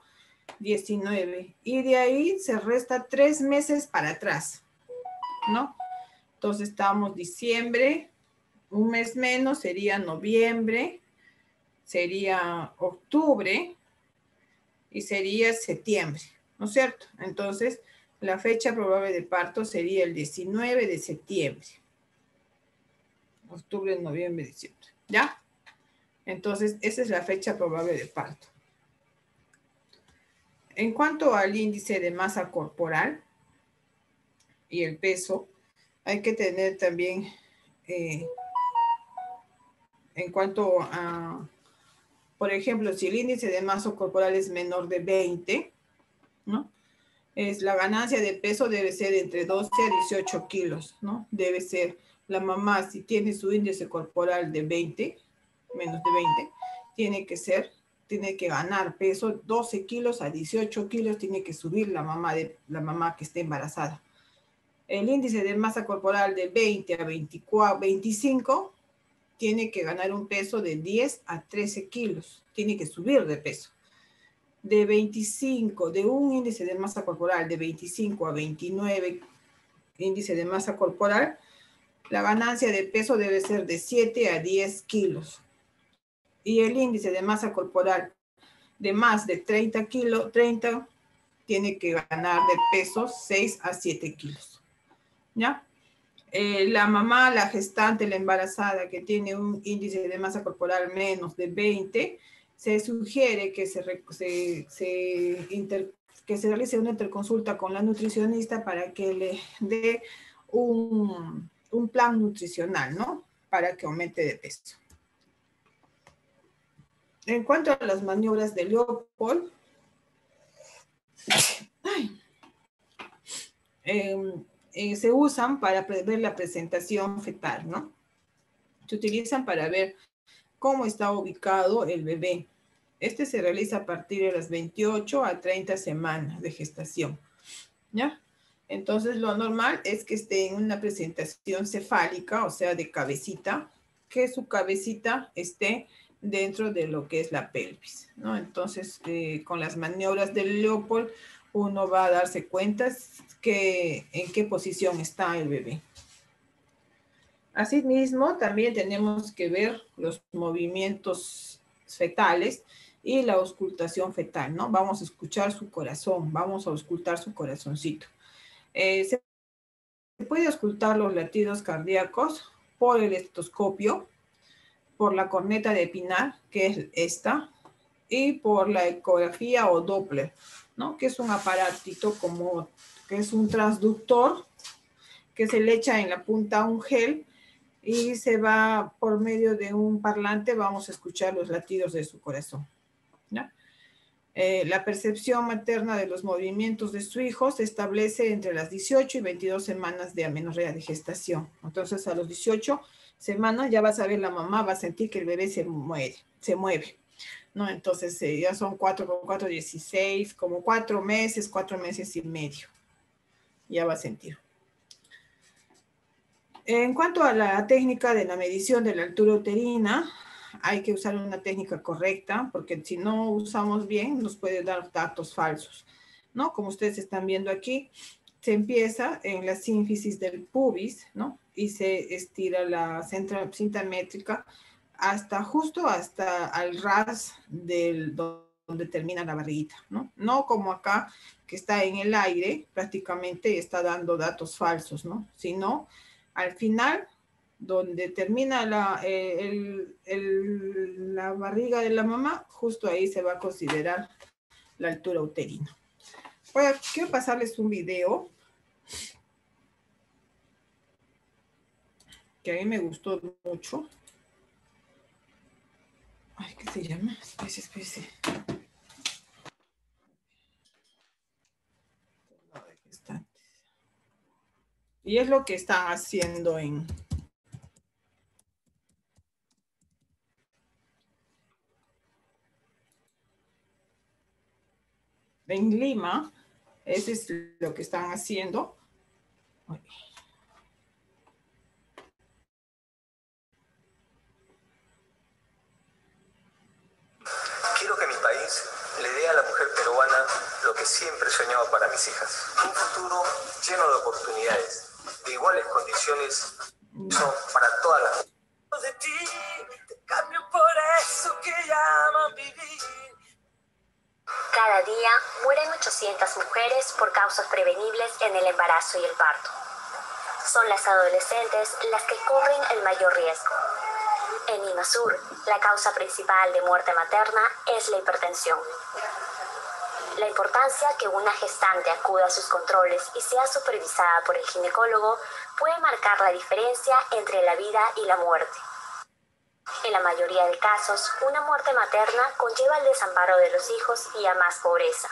19. Y de ahí se resta 3 meses para atrás, ¿no? Entonces estamos diciembre, un mes menos sería noviembre, sería octubre y sería septiembre, ¿no es cierto? Entonces, la fecha probable de parto sería el 19 de septiembre. Octubre, noviembre, diciembre, ¿ya? Entonces, esa es la fecha probable de parto. En cuanto al índice de masa corporal y el peso, hay que tener también, en cuanto a, por ejemplo, si el índice de masa corporal es menor de 20, ¿no? La ganancia de peso debe ser entre 12 a 18 kilos, ¿no? Debe ser la mamá, si tiene su índice corporal de 20, menos de 20, tiene que ganar peso 12 kilos a 18 kilos, tiene que subir la mamá que esté embarazada. El índice de masa corporal de 20 a 24, 25, tiene que ganar un peso de 10 a 13 kilos, tiene que subir de peso. De 25, de un índice de masa corporal de 25 a 29 índice de masa corporal, la ganancia de peso debe ser de 7 a 10 kilos. Y el índice de masa corporal de más de 30 kilos, tiene que ganar de peso 6 a 7 kilos. ¿Ya? La mamá, la gestante, la embarazada que tiene un índice de masa corporal menos de 20, se sugiere que se realice una interconsulta con la nutricionista para que le dé un plan nutricional, ¿no? Para que aumente de peso. En cuanto a las maniobras de Leopold, se usan para ver la presentación fetal, ¿no? Se utilizan para ver cómo está ubicado el bebé. Este se realiza a partir de las 28 a 30 semanas de gestación, ¿ya? Entonces, lo normal es que esté en una presentación cefálica, o sea, de cabecita, que su cabecita esté dentro de lo que es la pelvis, ¿no? Entonces, con las maniobras del Leopold, uno va a darse cuenta en qué posición está el bebé. Asimismo, también tenemos que ver los movimientos fetales y la auscultación fetal, ¿no? Vamos a escuchar su corazón, vamos a auscultar su corazoncito. Se puede auscultar los latidos cardíacos por el estetoscopio, por la corneta de Pinar, que es esta, y por la ecografía o Doppler, ¿no? Que es un aparatito que es un transductor que se le echa en la punta un gel y se va por medio de un parlante, vamos a escuchar los latidos de su corazón, ¿no? La percepción materna de los movimientos de su hijo se establece entre las 18 y 22 semanas de amenorrea de gestación. Entonces, a los 18 semanas ya va a saber la mamá, va a sentir que el bebé se mueve, ¿no? Entonces, ya son 4 por 4, 16, como 4 meses y medio. Ya va a sentir. En cuanto a la técnica de la medición de la altura uterina, hay que usar una técnica correcta, porque si no usamos bien, nos puede dar datos falsos, ¿no? Como ustedes están viendo aquí, se empieza en la sínfisis del pubis, ¿no? Y se estira la cinta métrica justo hasta al ras donde termina la barriguita, ¿no? No como acá, que está en el aire, prácticamente está dando datos falsos, ¿no? Sino al final, donde termina la barriga de la mamá, justo ahí se va a considerar la altura uterina. Quiero pasarles un video que a mí me gustó mucho. Ay, ¿qué se llama? Espérese. Y es lo que están haciendo en Lima. Eso es lo que están haciendo. Ay. Quiero que mi país le dé a la mujer peruana lo que siempre soñaba para mis hijas. Un futuro lleno de oportunidades, de iguales condiciones para todas las mujeres. De ti, te cambio por eso que llaman vivir. Cada día mueren 800 mujeres por causas prevenibles en el embarazo y el parto. Son las adolescentes las que corren el mayor riesgo. En IMASUR, la causa principal de muerte materna es la hipertensión. La importancia que una gestante acuda a sus controles y sea supervisada por el ginecólogo puede marcar la diferencia entre la vida y la muerte. En la mayoría de casos, una muerte materna conlleva el desamparo de los hijos y a más pobreza.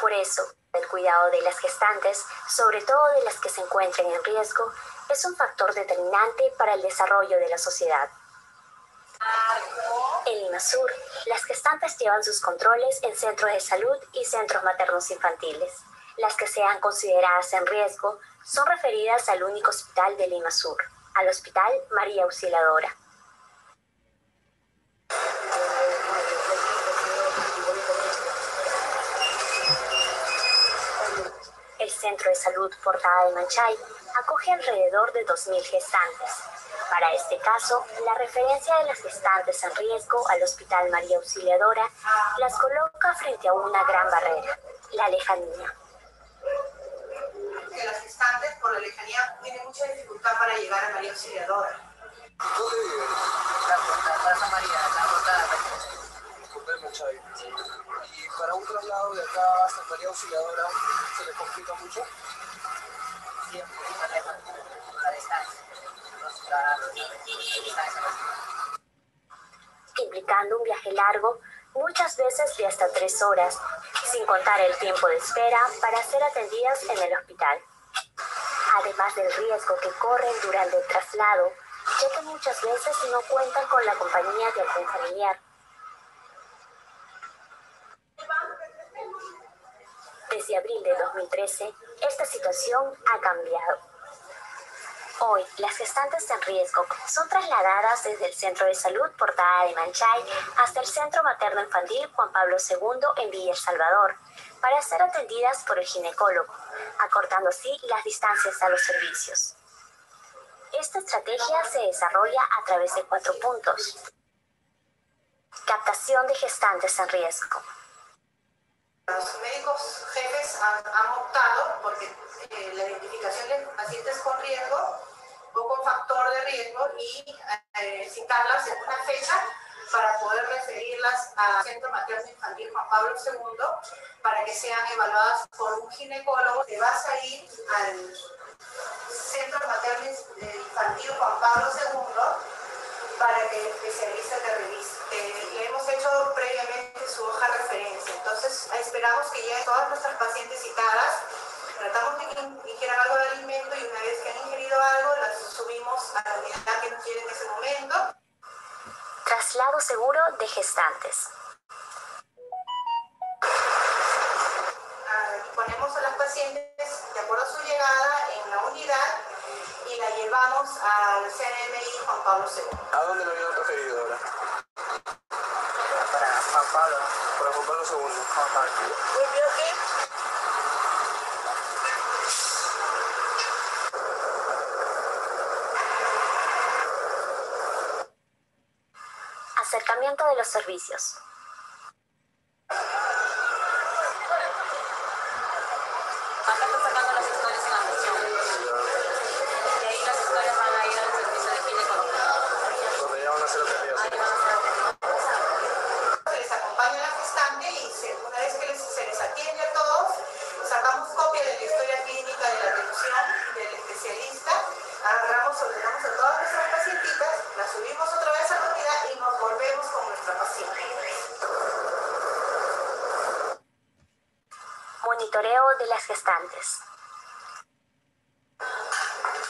Por eso, el cuidado de las gestantes, sobre todo de las que se encuentren en riesgo, es un factor determinante para el desarrollo de la sociedad. En IMASUR, las gestantes llevan sus controles en centros de salud y centros maternos infantiles. Las que sean consideradas en riesgo son referidas al único hospital del IMASUR, al Hospital María Auxiliadora. El Centro de Salud Portada de Manchay acoge alrededor de 2.000 gestantes. Para este caso, la referencia de las gestantes en riesgo al Hospital María Auxiliadora las coloca frente a una gran barrera, la lejanía. Que las gestantes, por la lejanía, tienen mucha dificultad para llegar a María Auxiliadora. ¿Dónde vive? La Plaza María, la Portada. Portada de Manchay. Y para un traslado de acá hasta María Auxiliadora, ¿se le complica mucho? Sí, un poquito lejos, la distancia. Implicando un viaje largo, muchas veces de hasta 3 horas, sin contar el tiempo de espera para ser atendidas en el hospital. Además del riesgo que corren durante el traslado, ya que muchas veces no cuentan con la compañía de algún familiar. Desde abril de 2013, esta situación ha cambiado. Hoy, las gestantes en riesgo son trasladadas desde el Centro de Salud Portada de Manchay hasta el Centro Materno Infantil Juan Pablo II en Villa El Salvador para ser atendidas por el ginecólogo, acortando así las distancias a los servicios. Esta estrategia se desarrolla a través de 4 puntos. Captación de gestantes en riesgo. Los médicos jefes han optado porque la identificación de pacientes con riesgo o con factor de riesgo y citarlas en una fecha para poder referirlas al Centro Materno Infantil Juan Pablo II para que sean evaluadas por un ginecólogo. Te vas a ir al Centro Materno Infantil Juan Pablo II para que el especialista te revise. Le hemos hecho previamente su hoja de referencia, entonces esperamos que ya todas nuestras pacientes citadas tratamos de que ingieran algo de alimento y una vez que han ingerido algo las subimos a la unidad que nos quiere en ese momento. Traslado seguro de gestantes. Ponemos a las pacientes de acuerdo a su llegada en la unidad y la llevamos al CNMI Juan Pablo II. ¿A dónde lo habían referido ahora? Para Juan Pablo. Para Juan Pablo II. Juan Pablo. Acercamiento de los servicios. Acá están sacando las historias en la sesión. De ahí las historias van a ir al servicio de ginecología. Donde ya van a hacer atendidas. Ahí van a ser Se les acompaña la gestante y una vez que se les atiende a todos, sacamos copia de la historia clínica de la atención del especialista, agarramos, ordenamos a todas nuestras pacientitas, las subimos otra vez a la unidad y nos volvemos con nuestra paciente. Monitoreo de las gestantes.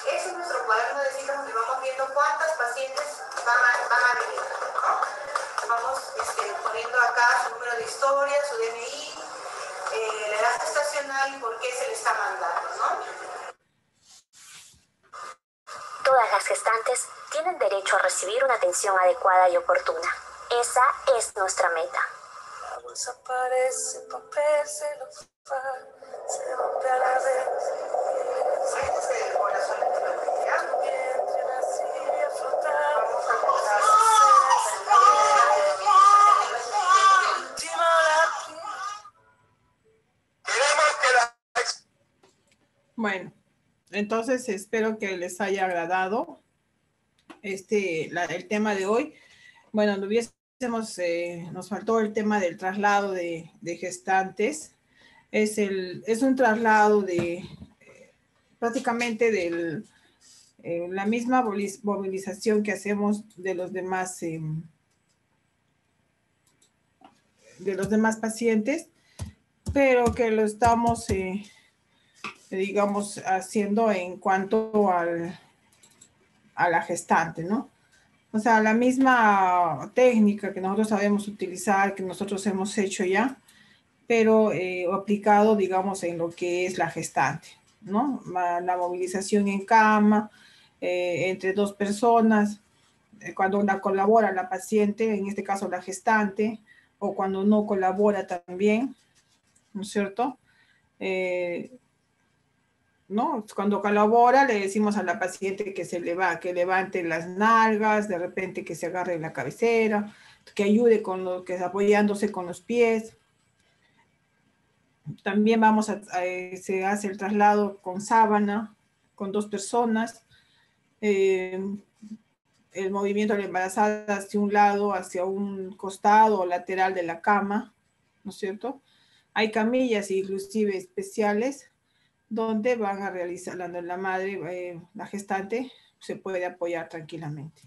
Ese es nuestro cuaderno de citas donde vamos viendo cuántas pacientes van a venir, ¿no? Vamos poniendo acá su número de historia, su DNI, la edad gestacional y por qué se le está mandando, ¿no? Todas las gestantes tienen derecho a recibir una atención adecuada y oportuna. Esa es nuestra meta. La bolsa parece papel celofán, se rompe a la vez. El corazón Tu vientre nací a flotar. vamos a pasar. Última hora. Queremos que la... Bueno, entonces espero que les haya agradado el tema de hoy. Bueno, nos faltó el tema del traslado de gestantes. Es un traslado de prácticamente de la misma movilización que hacemos de los demás pacientes, pero que lo estamos digamos, haciendo en cuanto a la gestante, ¿no? O sea, la misma técnica que nosotros sabemos utilizar, que nosotros hemos hecho ya, pero aplicado, digamos, en lo que es la gestante, ¿no? La movilización en cama, entre 2 personas, cuando una colabora la paciente, en este caso la gestante, o cuando no colabora también, ¿no es cierto? ¿No? Cuando colabora le decimos a la paciente que levante las nalgas, de repente que se agarre la cabecera, que ayude apoyándose con los pies. También se hace el traslado con sábana, con 2 personas. El movimiento de la embarazada hacia un lado, hacia un costado o lateral de la cama, ¿no es cierto? Hay camillas inclusive especiales donde van a realizar, la madre, la gestante, se puede apoyar tranquilamente,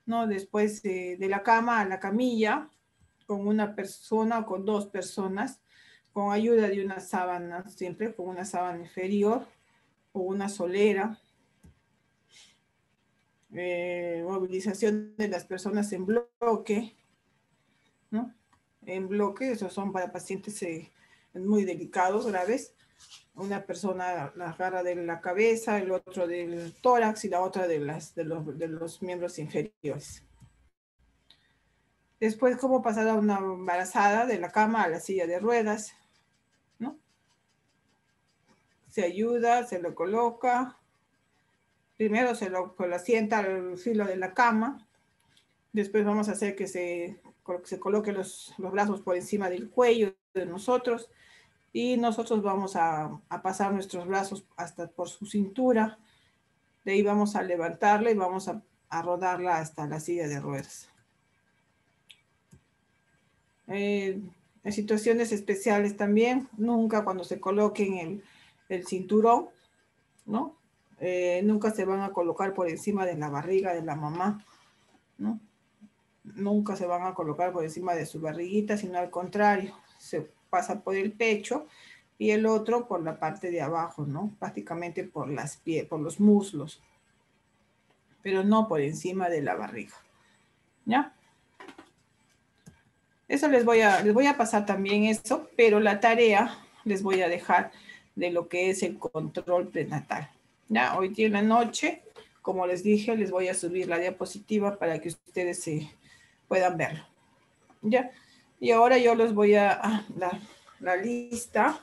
¿no? Después de la cama a la camilla, con una persona o con 2 personas, con ayuda de una sábana, siempre con una sábana inferior o una solera. Movilización de las personas en bloque, ¿no? En bloque, esos son para pacientes muy delicados, graves. Una persona la agarra de la cabeza, el otro del tórax y la otra de los miembros inferiores. Después, cómo pasar a una embarazada de la cama a la silla de ruedas, ¿no? Se ayuda, se lo coloca. Primero se lo sienta al filo de la cama. Después vamos a hacer que se coloque los brazos por encima del cuello de nosotros. Y nosotros vamos a pasar nuestros brazos hasta por su cintura. De ahí vamos a levantarla y vamos a rodarla hasta la silla de ruedas. En situaciones especiales también, nunca cuando se coloquen el cinturón, ¿no? Nunca se van a colocar por encima de la barriga de la mamá, ¿no? Nunca se van a colocar por encima de su barriguita, sino al contrario, se pasa por el pecho y el otro por la parte de abajo, ¿no? Prácticamente por por los muslos, pero no por encima de la barriga, ¿ya? Eso les voy a pasar también eso, pero la tarea les voy a dejar de lo que es el control prenatal. Ya, hoy día en la noche, como les dije, les voy a subir la diapositiva para que ustedes puedan verlo. Ya, y ahora yo les voy a la lista.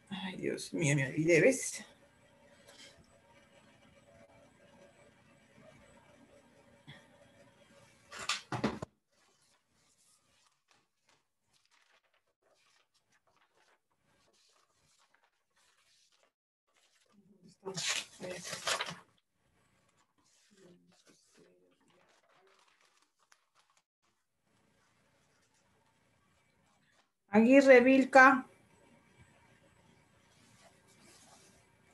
Ay, Dios mío, me olvidé, ¿ves? Aguirre Vilca.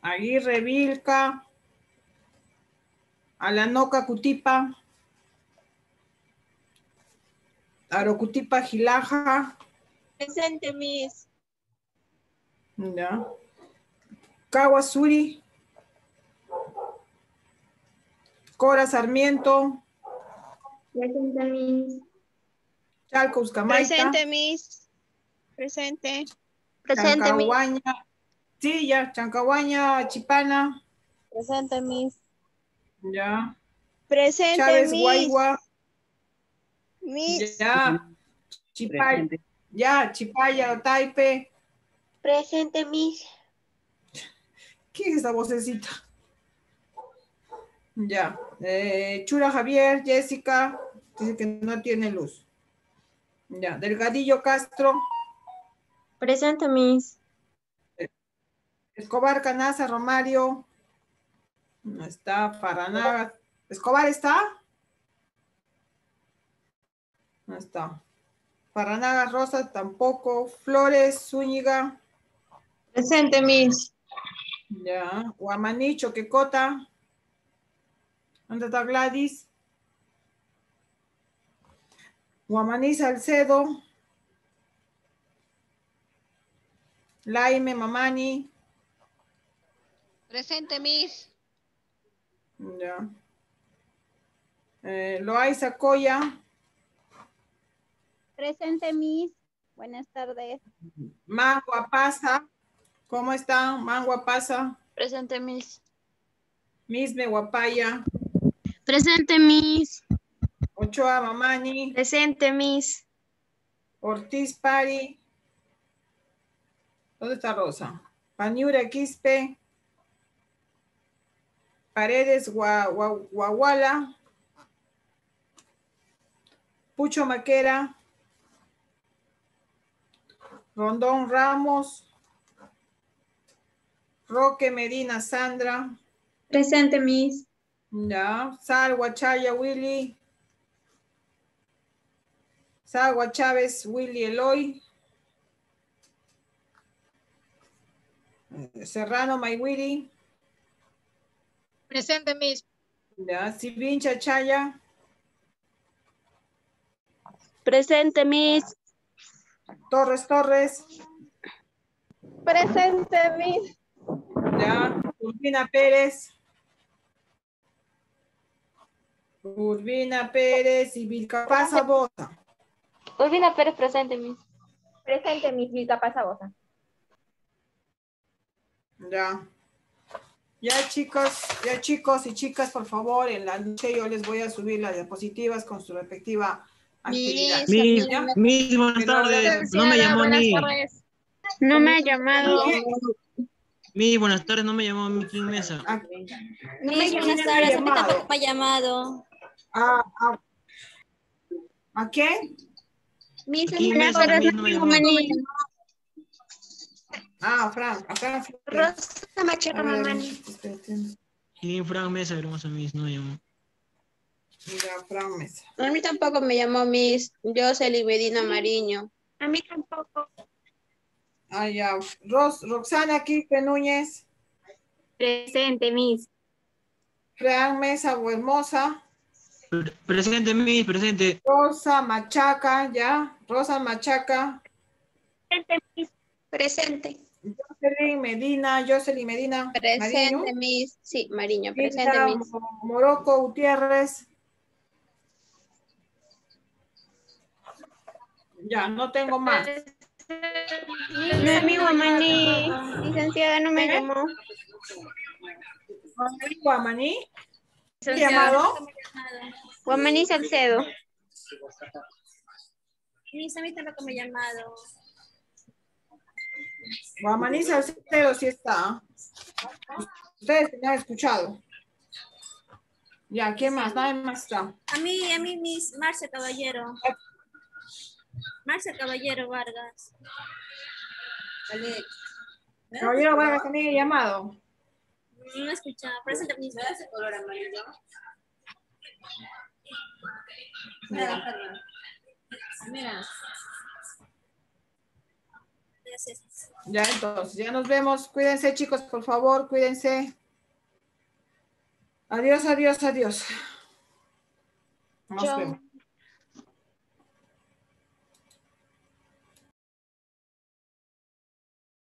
Aguirre Vilca. Alanoca Cutipa. Arocutipa Gilaja. Presente, Miss. Ya. Kawasuri. Cora Sarmiento. Presente, Miss. Chalco Uscamaita. Presente, Miss. Presente. Presente, Miss. Chancahuaña. Sí, ya. Chancahuaña Chipana. Presente, Miss. Ya. Presente, Chávez Miss. Guaigua. Miss. Ya. Chipaya. Ya. Chipaya Otaipe. Presente, Miss. ¿Qué es esa vocecita? Ya. Chura Javier, Jessica. Dice que no tiene luz. Ya. Delgadillo Castro. Presente, Miss. Escobar Canaza Romario. No está. Faranaga. ¿Escobar está? No está. Faranaga Rosa tampoco. Flores Zúñiga. Presente, Miss. Ya. Guamanicho Quecota. ¿Dónde está Gladys? Guamaní Salcedo. Laime Mamani. Presente, Miss. Ya. Loaiza Coya. Presente, Miss. Buenas tardes. Mangua Pasa. ¿Cómo están? Mangua Pasa. Presente, Miss. Misme Guapaya. Presente, Miss. Ochoa Mamani. Presente, Miss. Ortiz Pari. ¿Dónde está Rosa? Paniura Quispe. Paredes Guaguala. Pucho Maquera. Rondón Ramos. Roque Medina Sandra. Presente, Miss. Ya. Salwa Chaya Willy. Salwa Chávez Willy Eloy. Serrano Maywiri. Presente, Miss. Ya. Silvincha Chaya. Presente, Miss. Torres Torres. Presente, Miss. Ya. Urbina Pérez. Urbina Pérez y Vilcapasa Bosa. Urbina Pérez, presente, Miss. Presente, Miss Vilca Pasabosa. Ya. Ya chicos y chicas, por favor, en la noche yo les voy a subir las diapositivas con su respectiva actividad. Miss, buenas tardes. No me llamó Miss. No me ha llamado. Miss, buenas tardes, no me llamó Miki Mesa. Miss, buenas tardes, a mí tampoco me ha llamado. ¿A qué? Miss, Miki Mesa, Miss no me llamó. Fran. Rosa Machaca Mamani. Sí, Fran Mesa, hermosa Miss, no me llamó. Mira, Fran Mesa. A mí tampoco me llamó Miss Jocelyn Medina Mariño. A mí tampoco. Ya. Roxana Quispe Núñez. Presente, Miss. Fran Mesa Hermosa. Presente, Miss, presente. Rosa Machaca, ya. Rosa Machaca. Presente, Miss. Presente. Jocelyn Medina. Presente, Mariño. Miss. Sí, Mariño, presente, Hilda Miss. Morocco Gutiérrez. Ya, no tengo más. No, mi Guamaní. Licenciada no me llamó. Guamaní. ¿Llamado? Guamaní Salcedo. Miss, a mí tampoco me ha llamado. Guamaní Salcedo sí está. Ustedes me han escuchado. Ya, ¿quién más? Nadie más está. A mí, Miss Marcia Caballero. Marcia Caballero Vargas. Caballero Vargas también he llamado. No he escuchado. Presente, Miss. ¿Me das el color amarillo? Mira. Ya, entonces, ya nos vemos. Cuídense, chicos, por favor, cuídense. Adiós. Nos vemos.